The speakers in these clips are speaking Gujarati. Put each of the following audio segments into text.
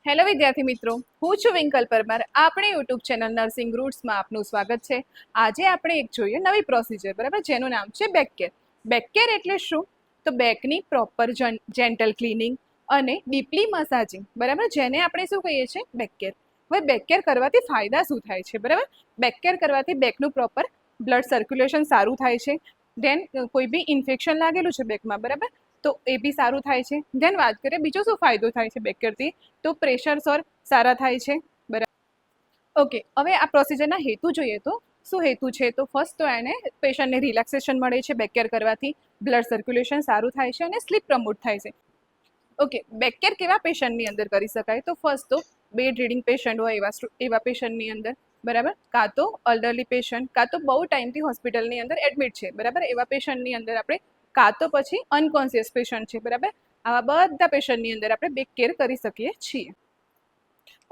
હેલો વિદ્યાર્થી મિત્રો, હું છું વિંકલ પરમાર. આપણી યુટ્યુબ ચેનલ નર્સિંગ રૂટ્સમાં આપનું સ્વાગત છે. આજે આપણે એક જોઈએ નવી પ્રોસિજર, બરાબર, જેનું નામ છે બેક કેર. બેક કેર એટલે શું? તો બેકની પ્રોપર જેન્ટલ ક્લિનિંગ અને ડીપલી મસાજિંગ, બરાબર, જેને આપણે શું કહીએ છીએ? Back care. હવે બેક કેર કરવાથી ફાયદા શું થાય છે? બરાબર, બેક કેર કરવાથી બેકનું પ્રોપર બ્લડ સર્ક્યુલેશન સારું થાય છે. ધેન કોઈ બી ઇન્ફેક્શન લાગેલું છે બેકમાં, બરાબર, તો એ બી સારું થાય છે. ધેન વાત કરીએ બીજો શું ફાયદો થાય છે બેક કેરથી, તો પ્રેશર સોર સારા થાય છે. બરાબર, ઓકે. હવે આ પ્રોસિજરના હેતુ જોઈએ તો શું હેતુ છે? તો ફર્સ્ટ તો એને પેશન્ટને રિલેક્સેશન મળે છે બેક કેર કરવાથી, બ્લડ સર્ક્યુલેશન સારું થાય છે અને સ્લીપ પ્રમોટ થાય છે. ઓકે, બેક કેર કેવા પેશન્ટની અંદર કરી શકાય? તો ફર્સ્ટ તો બેડ રીડિંગ પેશન્ટ હોય એવા પેશન્ટની અંદર, બરાબર, કાં તો અલ્ડરલી પેશન્ટ, કાં તો બહુ ટાઈમથી હોસ્પિટલની અંદર એડમિટ છે, બરાબર, એવા પેશન્ટની અંદર આપણે, કાં તો પછી અનકોન્શિયસ પેશન્ટ છે, બરાબર, આવા બધા પેશન્ટની અંદર આપણે બેક કેર કરી શકીએ છીએ.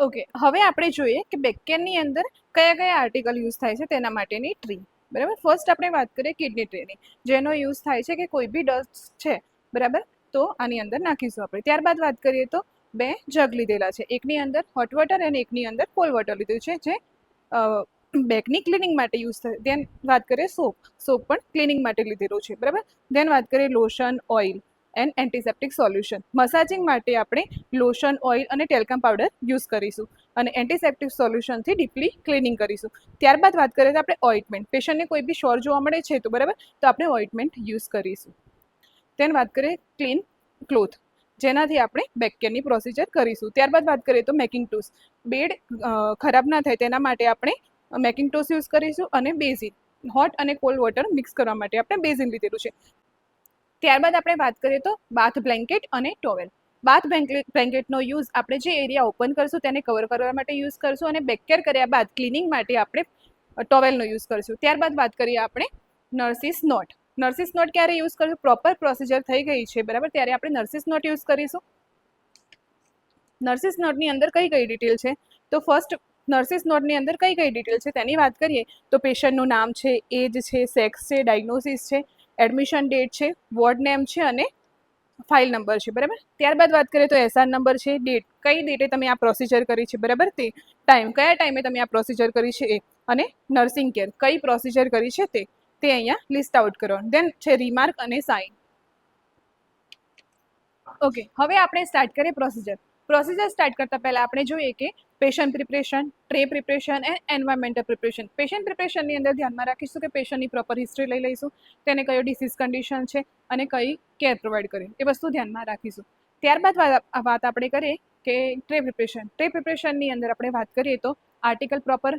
ઓકે, હવે આપણે જોઈએ કે બેક કેરની અંદર કયા કયા આર્ટિકલ યુઝ થાય છે તેના માટેની ટ્રી. બરાબર, ફર્સ્ટ આપણે વાત કરીએ કિડની ટ્રીની, જેનો યુઝ થાય છે કે કોઈ બી ડસ્ટ છે, બરાબર, તો આની અંદર નાખીશું આપણે. ત્યારબાદ વાત કરીએ તો બે જગ લીધેલા છે, એકની અંદર હોટ વોટર અને એકની અંદર કોલ્ડ વોટર લીધું છે, જે બેકની ક્લિનિંગ માટે યુઝ થાય. ધેન વાત કરીએ સોપ પણ ક્લિનિંગ માટે લીધેલું છે, બરાબર. ધેન વાત કરીએ lotion, oil and antiseptic solution. Massaging માટે આપણે લોશન, ઓઇલ અને ટેલ્કમ પાવડર યુઝ કરીશું અને એન્ટીસેપ્ટિક સોલ્યુશનથી ડીપલી ક્લિનિંગ કરીશું. ત્યારબાદ વાત કરીએ તો આપણે ઓઇન્ટમેન્ટ, પેશન્ટને કોઈ બી શોર જોવા મળે છે તો, બરાબર, તો આપણે ઓઇન્ટમેન્ટ યુઝ કરીશું. ધેન વાત કરીએ ક્લીન ક્લોથ, જેનાથી આપણે બેક કેરની પ્રોસિજર કરીશું. ત્યારબાદ વાત કરીએ તો મેકિંગ ટૂલ્સ, બેડ ખરાબ ના થાય તેના માટે આપણે મેકિંગ ટૂલ્સ યુઝ કરીશું અને બેઝિન, હોટ અને કોલ્ડ વોટર મિક્સ કરવા માટે આપણે બેઝિન લીધેલું છે. ત્યારબાદ આપણે વાત કરીએ તો બાથ બ્લેન્કેટ અને ટોવેલ. બાથ બ્લેન્કેટનો યુઝ આપણે જે એરિયા ઓપન કરશું તેને કવર કરવા માટે યુઝ કરશું અને બેક કેર કર્યા બાદ ક્લિનિંગ માટે આપણે ટોવેલનો યુઝ કરશું. ત્યારબાદ વાત કરીએ આપણે નર્સિસ નોટ. નર્સિસ નોટ ક્યારે યુઝ કરશું? પ્રોપર પ્રોસિજર થઈ ગઈ છે, બરાબર, ત્યારે આપણે નર્સિસ નોટ યુઝ કરીશું. નર્સિસ નોટની અંદર કઈ કઈ ડિટેલ છે? તો ફર્સ્ટ નર્સિસ નોટની અંદર કઈ કઈ ડિટેલ છે તેની વાત કરીએ તો પેશન્ટનું નામ છે, એજ છે, સેક્સ છે, ડાયગ્નોસિસ છે, એડમિશન ડેટ છે, વોર્ડ નેમ છે અને ફાઇલ નંબર છે, બરાબર. ત્યારબાદ વાત કરીએ તો એસઆર નંબર છે, ડેટ, કઈ ડેટે તમે આ પ્રોસિજર કરી છે, બરાબર, તે ટાઈમ, કયા ટાઈમે તમે આ પ્રોસિજર કરી છે એ, અને નર્સિંગ કેર, કઈ પ્રોસિજર કરી છે તે અહીંયા લિસ્ટ આઉટ કરવાનું. ધેન છે રિમાર્ક અને સાઇન. ઓકે, હવે આપણે સ્ટાર્ટ કરીએ પ્રોસિજર. પ્રોસિજર સ્ટાર્ટ કરતા પહેલા આપણે જોઈએ કે patient preparation, tray preparation and environmental preparation. Patient પ્રિપરેશનની અંદર ધ્યાનમાં રાખીશું કે પેશન્ટની પ્રોપર હિસ્ટ્રી લઈ લઈશું, તેને કયો ડિસીઝ કન્ડિશન છે અને કઈ કેર પ્રોવાઈડ કરી એ વસ્તુ ધ્યાનમાં રાખીશું. ત્યારબાદ વાત આપણે કરીએ કે ટ્રે પ્રિપરેશન. ટ્રે પ્રિપરેશનની અંદર આપણે વાત કરીએ તો આર્ટિકલ પ્રોપર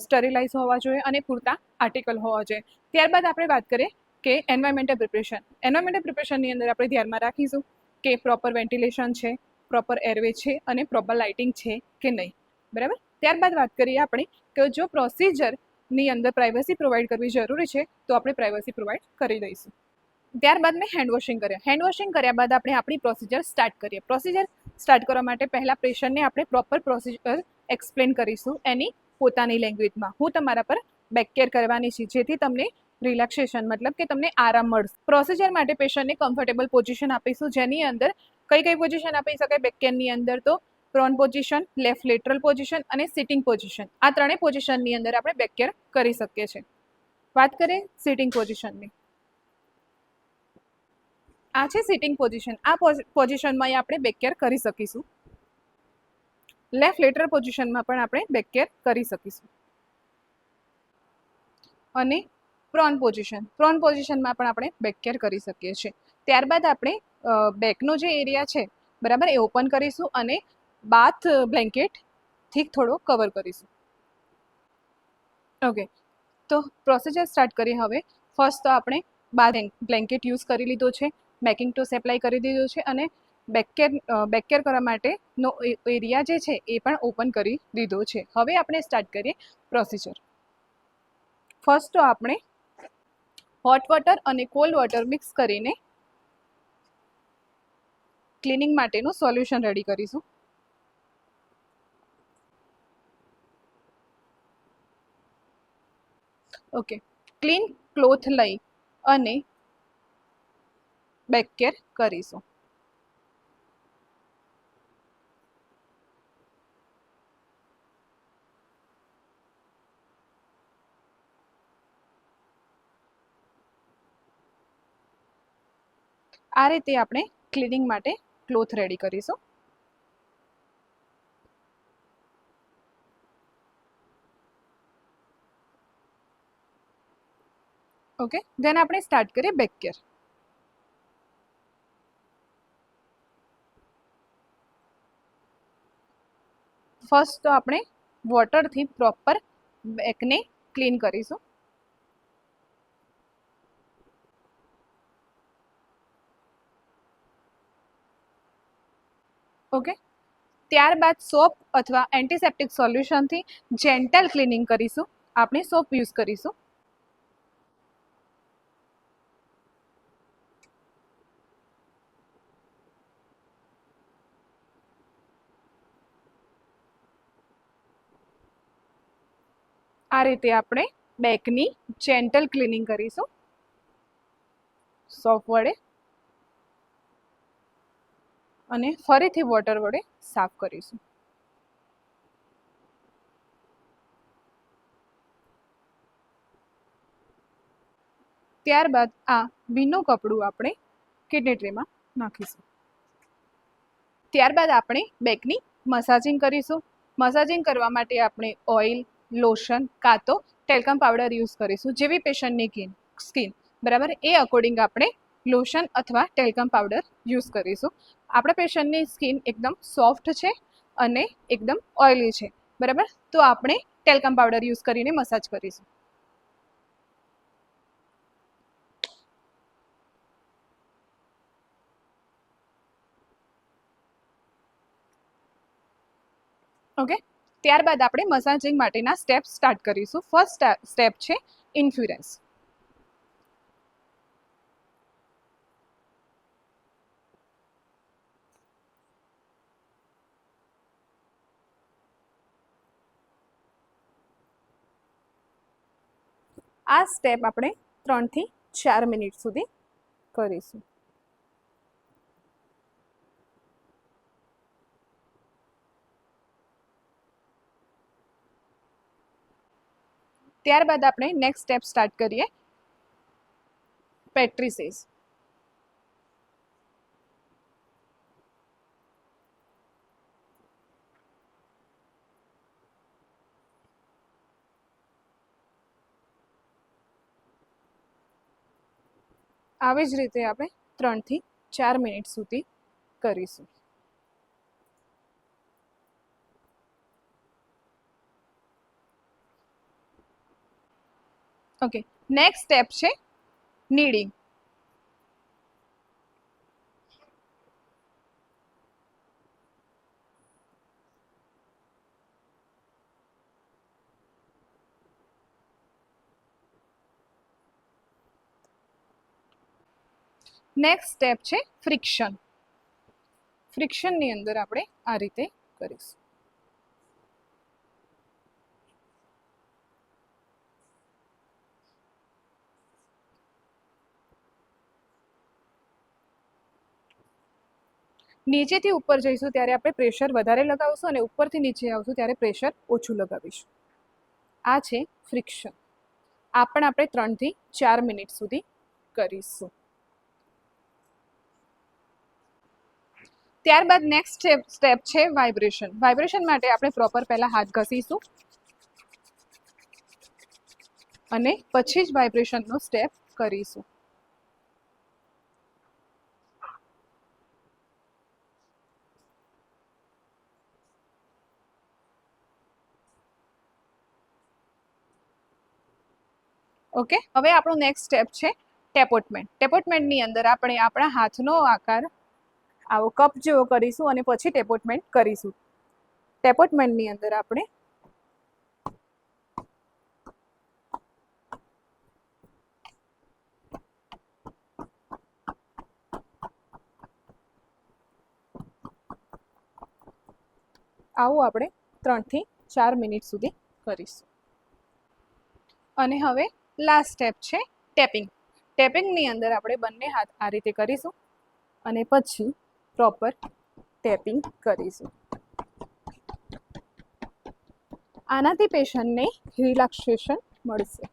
સ્ટરીલાઇઝ હોવા જોઈએ અને પૂરતા આર્ટિકલ હોવા જોઈએ. ત્યારબાદ આપણે વાત કરીએ કે એન્વાયરમેન્ટલ પ્રિપરેશન. એન્વાયરમેન્ટલ પ્રિપરેશનની અંદર આપણે ધ્યાનમાં રાખીશું કે પ્રોપર વેન્ટિલેશન છે, પ્રોપર એરવે છે અને પ્રોપર લાઇટિંગ છે કે નહીં, બરાબર. ત્યારબાદ વાત કરીએ આપણે કે જો પ્રોસિજરની અંદર પ્રાઇવસી પ્રોવાઈડ કરવી જરૂરી છે તો આપણે પ્રાઇવસી પ્રોવાઈડ કરી દઈશું. ત્યારબાદ મેં હેન્ડ વોશિંગ કર્યા. હેન્ડ વોશિંગ કર્યા બાદ આપણે આપણી પ્રોસિજર સ્ટાર્ટ કરીએ. પ્રોસિજર સ્ટાર્ટ કરવા માટે પહેલાં પેશન્ટને આપણે પ્રોપર પ્રોસિજર એક્સપ્લેન કરીશું એની પોતાની લેંગ્વેજમાં. હું તમારા પર બેક કેર કરવાની છે જેથી તમને રિલેક્સેશન, મતલબ કે તમને આરામ મળશે. પ્રોસિજર માટે પેશન્ટને કમ્ફર્ટેબલ પોઝિશન આપીશું, જેની અંદર કઈ કઈ પોઝિશન આપી શકાય બેક કેરની અંદર? તો prone position, left lateral position અને સિટિંગ પોઝિશન. આ ત્રણેય પોઝિશનની અંદર આપણે બેક કેર કરી શકીએ છીએ. વાત કરીએ સિટિંગ પોઝિશનની. આ છે સિટિંગ પોઝિશન. આ પોઝિશનમાં આપણે બેક કેર કરી શકીશું. લેફ્ટ લેટરલ પોઝિશનમાં પણ આપણે બેક કેર કરી શકીશું. અને પ્રોન પોઝિશનમાં પણ આપણે બેક કેર કરી શકીએ છીએ. ત્યારબાદ આપણે બેકનો જે એરિયા છે, બરાબર, એ ઓપન કરીશું અને બાથ બ્લેન્કેટથી થોડો કવર કરીશું. ઓકે, તો પ્રોસિજર સ્ટાર્ટ કરીએ. હવે ફર્સ્ટ તો આપણે બાથ બ્લેન્કેટ યુઝ કરી લીધો છે, મેકિંગ ટૂલ્સ એપ્લાય કરી દીધું છે અને બેક કેર કરવા માટેનો એરિયા જે છે એ પણ ઓપન કરી દીધો છે. હવે આપણે સ્ટાર્ટ કરીએ પ્રોસિજર. ફર્સ્ટ તો આપણે હોટ વોટર અને કોલ્ડ વોટર મિક્સ કરીને ક્લિનિંગ માટેનું સોલ્યુશન રેડી કરીશું. ઓકે, ક્લીન ક્લોથ લઈ અને બેક કેર કરીશું. આ રીતે આપણે ક્લિનિંગ માટે ક્લોથ રેડી કરીશું. ઓકે, દેન આપણે સ્ટાર્ટ કરીએ બેક કેર. ફર્સ્ટ તો આપણે વોટરથી પ્રોપર બેકને ક્લીન કરીશું. ઓકે, ત્યારબાદ સોપ અથવા એન્ટીસેપ્ટિક સોલ્યુશનથી જેન્ટલ ક્લિનિંગ કરીશું. આપણે સોપ યુઝ કરીશું. આ રીતે આપણે બેકની જેન્ટલ ક્લિનિંગ કરીશું સોપ વડે, અને ફરીથી વોટર વડે સાફ કરીશું. ત્યારબાદ આ ભીનું કપડું આપણે કિડની ટ્રેમાં નાખીશું. ત્યારબાદ આપણે બેકની મસાજિંગ કરીશું. મસાજિંગ કરવા માટે આપણે ઓઇલ, લોશન કાં તો ટેલ્કમ પાવડર યુઝ કરીશું. જેવી પેશન્ટની સ્કિન બરાબર એ અકોર્ડિંગ આપણે લોશન અથવા ટેલ્કમ પાવડર યુઝ કરીશું. આપણા પેશન્ટની સ્કિન એકદમ સોફ્ટ છે અને એકદમ ઓઇલી છે બરાબર, તો આપણે ટેલ્કમ પાવડર યુઝ કરીને મસાજ કરીશું. ઓકે, ત્યારબાદ આપણે મસાજિંગ માટેના સ્ટેપ સ્ટાર્ટ કરીશું. ફર્સ્ટ સ્ટેપ છે ઇન્ફ્યુરન્સ. આ સ્ટેપ આપણે 3 થી 4 મિનિટ સુધી કરીશું. ત્યારબાદ આપણે નેક્સ્ટ સ્ટેપ સ્ટાર્ટ કરીએ પેટ્રીસીસ. આવી જ રીતે આપણે 3 થી 4 મિનિટ સુધી કરીશું. ઓકે, નેક્સ્ટ સ્ટેપ છે નીડિંગ. નેક્સ્ટ સ્ટેપ છે ફ્રિક્શન. ફ્રિક્શનની અંદર આપણે આ રીતે કરીશું. નીચેથી ઉપર જઈશું ત્યારે આપણે પ્રેશર વધારે લગાવીશું અને ઉપરથી નીચે આવશું ત્યારે પ્રેશર ઓછું લગાવીશું. આ છે ફ્રિક્શન. આ પણ આપણે 3 થી 4 મિનિટ સુધી કરીશું. ત્યારબાદ નેક્સ્ટ સ્ટેપ છે વાઇબ્રેશન. વાઇબ્રેશન માટે આપણે પ્રોપર પહેલા હાથ ઘસીશું અને પછી જ વાઇબ્રેશનનો સ્ટેપ કરીશું. ઓકે, હવે આપણું નેક્સ્ટ સ્ટેપ છે ટેપોટમેન્ટ. ટેપોટમેન્ટની અંદર આપણે આપણા હાથનો આકાર આવો કપ જેવો કરીશું અને પછી ટેપોટમેન્ટ કરીશું. ટેપોટમેન્ટની અંદર આપણે આવું આપણે 3 થી 4 મિનિટ સુધી કરીશું. અને હવે લાસ્ટ સ્ટેપ છે ટેપિંગ. ટેપિંગની અંદર આપણે બંને હાથ આ રીતે કરીશું અને પછી પ્રોપર ટેપિંગ કરીશું. આનાથી પેશન્ટને રિલેક્સેશન મળશે.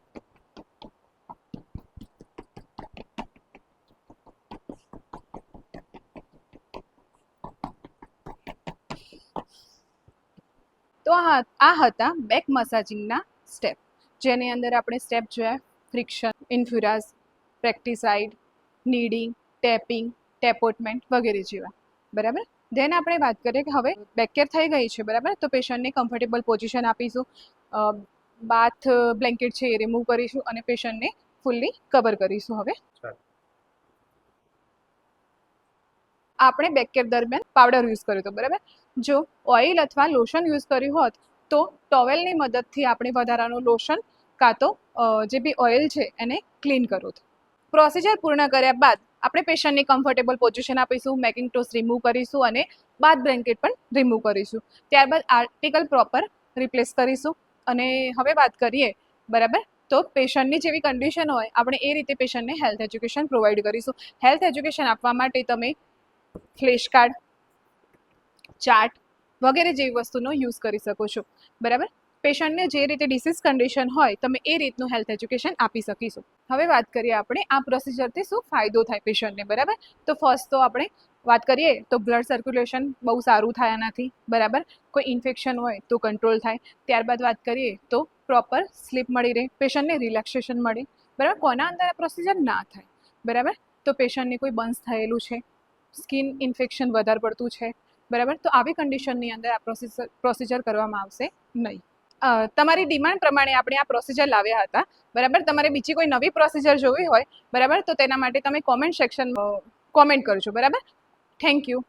તો આ હતા બેક મસાજિંગના સ્ટેપ, જેની અંદર આપણે સ્ટેપ જોયા ફ્રિક્શન, ઇન્ફ્યુરાસ, પ્રેક્ટિસાઇડ, નીડિંગ, ટેપિંગ, ટેપોટમેન્ટ વગેરે જેવા. બરાબર. ધેન આપણે વાત કરીએ કે હવે બેક કેર થઈ ગઈ છે, બરાબર, તો પેશન્ટને કમ્ફર્ટેબલ પોઝિશન આપીશું, બાથ બ્લેન્કેટ છે એ રિમૂવ કરીશું અને પેશન્ટને ફૂલ્લી કવર કરીશું. હવે આપણે બેક કેર દરમિયાન પાવડર યુઝ કર્યો હતો, બરાબર. જો ઓઇલ અથવા લોશન યુઝ કર્યું હોત તો ટોવેલની મદદથી આપણે વધારાનું લોશન કાં તો જે બી ઓઇલ છે એને ક્લીન કરો. પ્રોસિજર પૂર્ણ કર્યા બાદ આપણે પેશન્ટની કમ્ફર્ટેબલ પોઝિશન આપીશું, મેકિંગ ટોસ રિમૂવ કરીશું અને બાથ બ્લેન્કેટ પણ રિમૂવ કરીશું. ત્યારબાદ આર્ટિકલ પ્રોપર રિપ્લેસ કરીશું. અને હવે વાત કરીએ, બરાબર, તો પેશન્ટની જેવી કન્ડિશન હોય આપણે એ રીતે પેશન્ટને હેલ્થ એજ્યુકેશન પ્રોવાઈડ કરીશું. હેલ્થ એજ્યુકેશન આપવા માટે તમે ફ્લેશ કાર્ડ, ચાર્ટ વગેરે જેવી વસ્તુનો યુઝ કરી શકો છો. બરાબર. પેશન્ટને જે રીતે ડિસીઝ કન્ડિશન હોય તમે એ રીતનું હેલ્થ એજ્યુકેશન આપી શકીશું. હવે વાત કરીએ આપણે આ પ્રોસિજરથી શું ફાયદો થાય પેશન્ટને. બરાબર. તો ફર્સ્ટ તો આપણે વાત કરીએ તો બ્લડ સર્ક્યુલેશન બહુ સારું થાય આનાથી. બરાબર. કોઈ ઇન્ફેક્શન હોય તો કંટ્રોલ થાય. ત્યારબાદ વાત કરીએ તો પ્રોપર સ્લીપ મળી રહે, પેશન્ટને રિલેક્સેશન મળે. બરાબર. કોના અંદર આ પ્રોસિજર ના થાય. બરાબર. તો પેશન્ટને કોઈ બર્ન્સ થયેલું છે, સ્કિન ઇન્ફેક્શન વધારે પડતું છે, બરાબર, તો આવી કન્ડિશનની અંદર આ પ્રોસિજર કરવામાં આવશે નહીં. તમારી ડિમાન્ડ પ્રમાણે આપણે આ પ્રોસિજર લાવ્યા હતા. બરાબર. તમારે બીજી કોઈ નવી પ્રોસિજર જોવી હોય, બરાબર, તો તેના માટે તમે કોમેન્ટ સેક્શન કોમેન્ટ કરજો. બરાબર. Thank you.